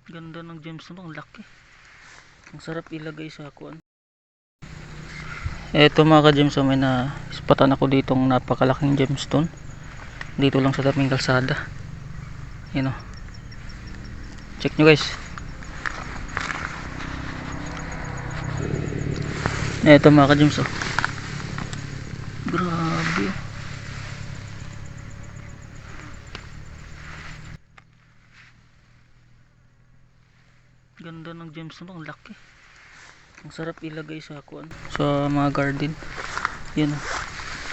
Ganda ng gemstone, ang laki. Ang sarap ilagay sa kuan. Eto mga ka-gemstone, may na ispatan ako ditong napakalaking gemstone. Dito lang sa tabing kalsada. Yun o. Check nyo guys. Eto mga ka-gemstone. Grabe. Ganda ng gemstone, ang laki. Ang sarap ilagay sa kuan, sa mga garden. Yan o.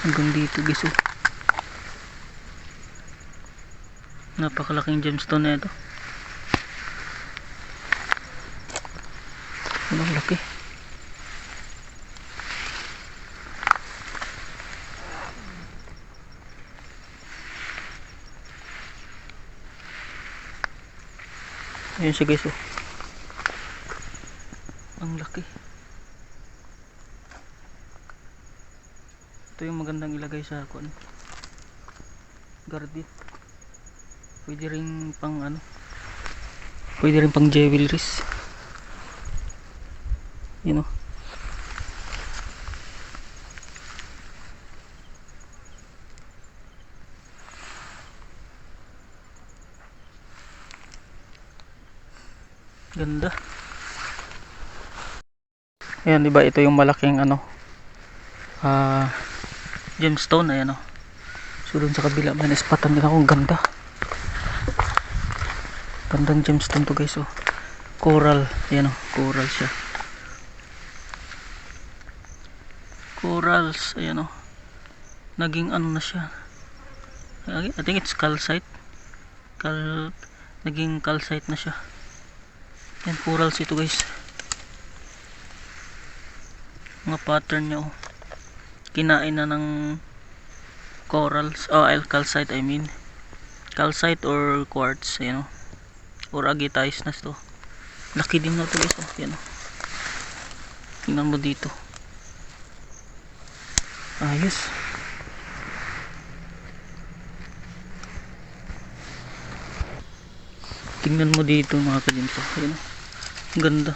Hanggang dito guys o. Napakalaking gemstone na ito. Ang laki. Ayan siya guys oh. Ang laki. Ito yung magandang ilagay sa kuan, garden. Pwede rin pang ano, pwede rin pang jewelries. You know. Ganda. Ayan, diba ito yung malaking ano, gemstone. Ayan o. So dun sa kabila may na-spotan din ako. Ganda. Gandang gemstone to guys oh. Coral. Ayan o, coral siya. Corals. Ayan o. Naging ano na siya, I think it's calcite. Naging calcite na siya. Yan, corals ito guys. Mga pattern niya oh. Kinain na ng corals. Calcite I mean. Calcite or quartz. Ayan o. Or agatites na ito. Laki din na ito guys oh. Yan o. Tingnan mo dito. Ayos. Tingnan mo dito mga ka-gemstone. Ayan o. Ganda.